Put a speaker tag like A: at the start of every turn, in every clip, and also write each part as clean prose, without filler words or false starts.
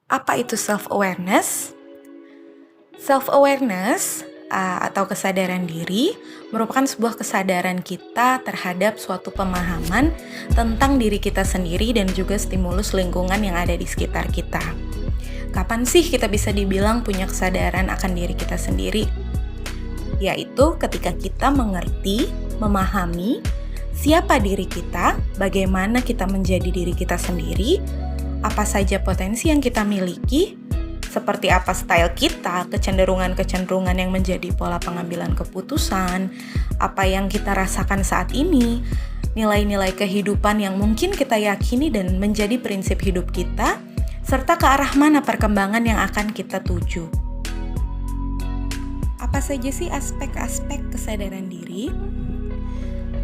A: Apa itu self-awareness? Self-awareness atau kesadaran diri merupakan sebuah kesadaran kita terhadap suatu pemahaman tentang diri kita sendiri dan juga stimulus lingkungan yang ada di sekitar kita. Kapan sih kita bisa dibilang punya kesadaran akan diri kita sendiri? Yaitu ketika kita mengerti, memahami siapa diri kita, bagaimana kita menjadi diri kita sendiri, apa saja potensi yang kita miliki, seperti apa style kita, kecenderungan-kecenderungan yang menjadi pola pengambilan keputusan, apa yang kita rasakan saat ini, nilai-nilai kehidupan yang mungkin kita yakini dan menjadi prinsip hidup kita, serta ke arah mana perkembangan yang akan kita tuju. Apa saja sih aspek-aspek kesadaran diri?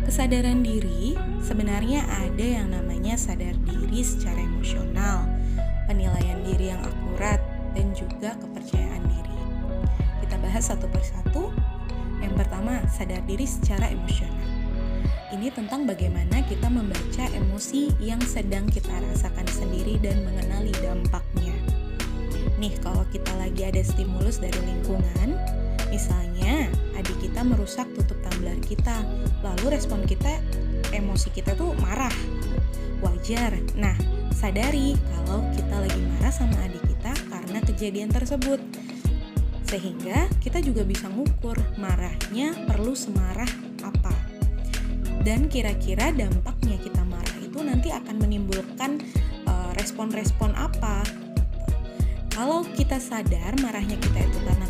A: Kesadaran diri sebenarnya ada yang namanya sadar diri secara emosional, penilaian diri yang akurat, dan juga kepercayaan diri. Kita bahas satu persatu. Yang pertama, sadar diri secara emosional. Ini tentang bagaimana kita membaca emosi yang sedang kita rasakan sendiri dan mengenali dampaknya. Nih, kalau kita lagi ada stimulus dari lingkungan, misalnya adik kita merusak tutup tumbler kita, lalu respon kita, emosi kita tuh marah. Wajar. Nah, sadari kalau kita lagi marah sama adik kita karena kejadian tersebut. Sehingga kita juga bisa ngukur marahnya perlu semarah apa. Dan kira-kira dampaknya kita marah itu nanti akan menimbulkan respon-respon apa. Kalau kita sadar marahnya kita itu karena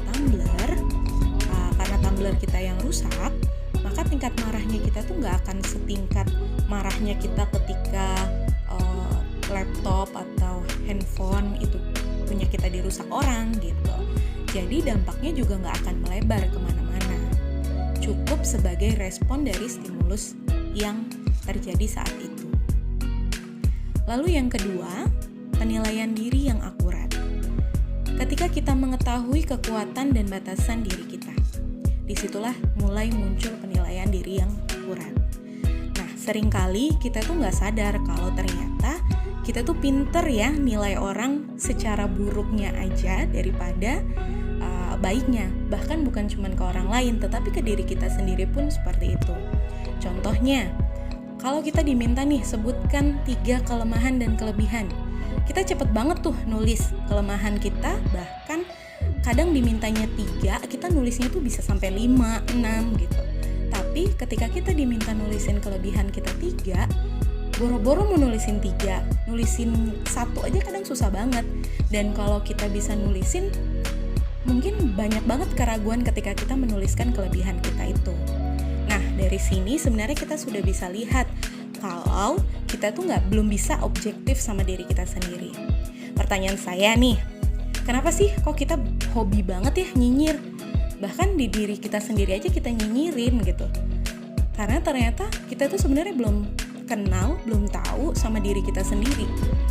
A: tumbler kita yang rusak, maka tingkat marahnya kita tuh nggak akan setingkat marahnya kita ketika laptop atau handphone itu punya kita dirusak orang gitu. Jadi dampaknya juga nggak akan melebar kemana-mana. Cukup sebagai respon dari stimulus yang terjadi saat itu. Lalu yang kedua, penilaian diri yang akurat. Ketika kita mengetahui kekuatan dan batasan diri kita, disitulah mulai muncul penilaian diri yang akurat. Nah, seringkali kita tuh nggak sadar kalau ternyata kita tuh pinter ya nilai orang secara buruknya aja daripada baiknya. Bahkan bukan cuma ke orang lain, tetapi ke diri kita sendiri pun seperti itu. Contohnya, kalau kita diminta nih sebutkan 3 kelemahan dan kelebihan, kita cepet banget tuh nulis kelemahan kita, bahkan kadang dimintanya 3, kita nulisnya tuh bisa sampai 5, 6 gitu. Tapi ketika kita diminta nulisin kelebihan kita 3, boro-boro mau nulisin 3, nulisin 1 aja kadang susah banget. Dan kalau kita bisa nulisin, mungkin banyak banget keraguan ketika kita menuliskan kelebihan kita itu. Nah, dari sini sebenarnya kita sudah bisa lihat kalau kita tuh belum bisa objektif sama diri kita sendiri. Pertanyaan saya nih, kenapa sih kok kita hobi banget ya nyinyir? Bahkan di diri kita sendiri aja kita nyinyirin gitu. Karena ternyata kita tuh sebenarnya belum kenal, belum tahu sama diri kita sendiri.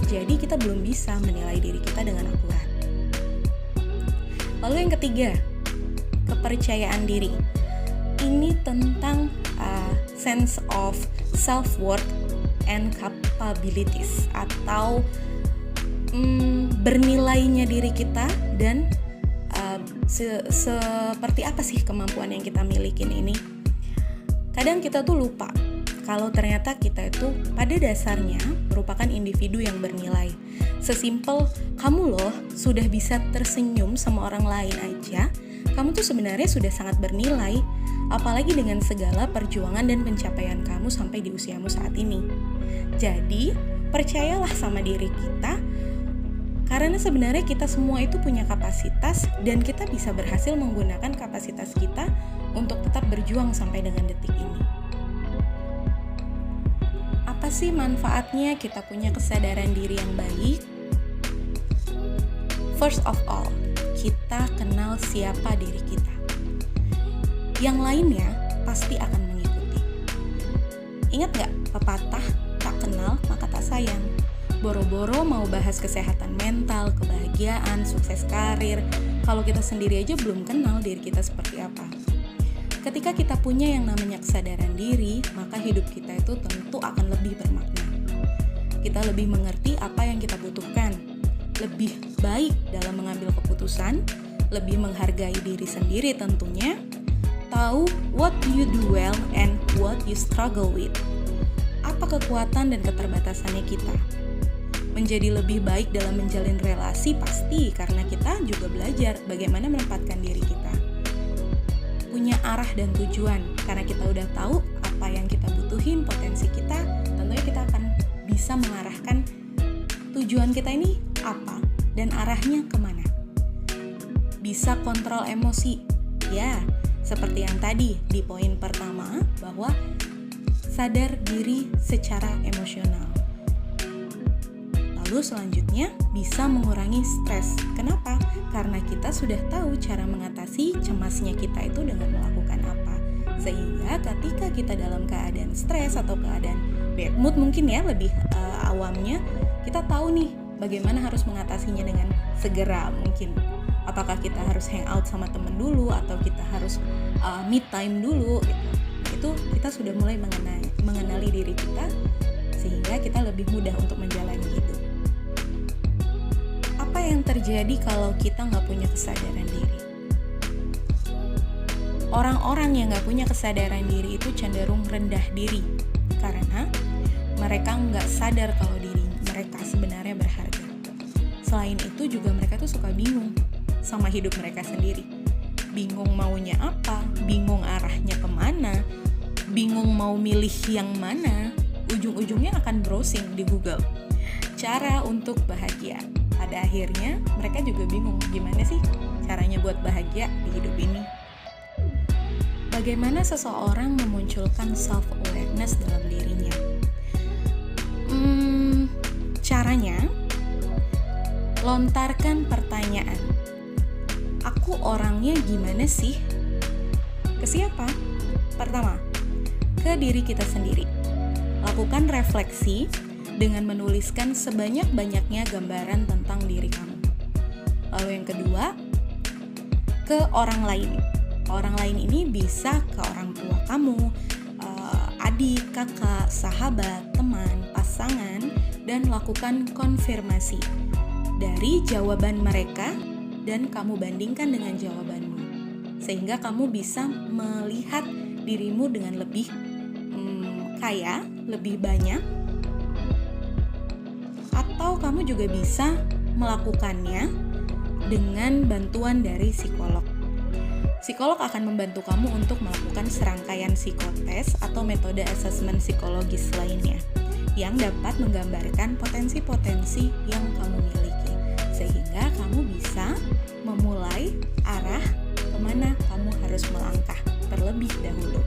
A: Jadi kita belum bisa menilai diri kita dengan akurat. Lalu yang ketiga, kepercayaan diri. Ini tentang sense of self-worth and capabilities, atau bernilainya diri kita dan seperti apa sih kemampuan yang kita milikin ini. Kadang kita tuh lupa kalau ternyata kita itu pada dasarnya merupakan individu yang bernilai. Sesimpel kamu loh sudah bisa tersenyum sama orang lain aja, kamu tuh sebenarnya sudah sangat bernilai. Apalagi dengan segala perjuangan dan pencapaian kamu sampai di usiamu saat ini. Jadi, percayalah sama diri kita, karena sebenarnya kita semua itu punya kapasitas dan kita bisa berhasil menggunakan kapasitas kita untuk tetap berjuang sampai dengan detik ini. Apa sih manfaatnya kita punya kesadaran diri yang baik? First of all, kita kenal siapa diri kita. Yang lainnya pasti akan mengikuti. Ingat gak pepatah, tak kenal maka tak sayang? Boro-boro mau bahas kesehatan mental, kebahagiaan, sukses karir, kalau kita sendiri aja belum kenal diri kita seperti apa. Ketika kita punya yang namanya kesadaran diri, maka hidup kita itu tentu akan lebih bermakna. Kita lebih mengerti apa yang kita butuhkan, lebih baik dalam mengambil keputusan, lebih menghargai diri sendiri tentunya, tahu what you do well and what you struggle with. Apa kekuatan dan keterbatasannya kita? Menjadi lebih baik dalam menjalin relasi pasti karena kita juga belajar bagaimana menempatkan diri kita. Punya arah dan tujuan karena kita udah tahu apa yang kita butuhin, potensi kita, tentunya kita akan bisa mengarahkan tujuan kita ini apa dan arahnya kemana. Bisa kontrol emosi, ya seperti yang tadi di poin pertama bahwa sadar diri secara emosional. Lalu selanjutnya bisa mengurangi stres. Kenapa? Karena kita sudah tahu cara mengatasi cemasnya kita itu dengan melakukan apa. Sehingga ketika kita dalam keadaan stres atau keadaan bad mood mungkin ya lebih awamnya, kita tahu nih bagaimana harus mengatasinya dengan segera mungkin. Apakah kita harus hangout sama temen dulu atau kita harus me time dulu gitu. Itu kita sudah mulai mengenali diri kita sehingga kita lebih mudah untuk menjalani hidup. Apa yang terjadi kalau kita nggak punya kesadaran diri? Orang-orang yang nggak punya kesadaran diri itu cenderung rendah diri karena mereka nggak sadar kalau diri mereka sebenarnya berharga. Selain itu juga mereka tuh suka bingung sama hidup mereka sendiri. Bingung maunya apa, bingung arahnya kemana, bingung mau milih yang mana, ujung-ujungnya akan browsing di Google. Cara untuk bahagia. Pada akhirnya mereka juga bingung gimana sih caranya buat bahagia di hidup ini. Bagaimana seseorang memunculkan self-awareness dalam dirinya? Caranya, lontarkan pertanyaan. Aku orangnya gimana sih? Ke siapa? Pertama, ke diri kita sendiri. Lakukan refleksi dengan menuliskan sebanyak-banyaknya gambaran tentang diri kamu. Lalu yang kedua, ke orang lain. Orang lain ini bisa ke orang tua kamu, adik, kakak, sahabat, teman, pasangan, dan lakukan konfirmasi dari jawaban mereka dan kamu bandingkan dengan jawabanmu. Sehingga kamu bisa melihat dirimu dengan lebih kaya, lebih banyak. Atau kamu juga bisa melakukannya dengan bantuan dari psikolog. Psikolog akan membantu kamu untuk melakukan serangkaian psikotes atau metode asesmen psikologis lainnya yang dapat menggambarkan potensi-potensi yang kamu miliki sehingga kamu bisa memulai arah kemana kamu harus melangkah terlebih dahulu.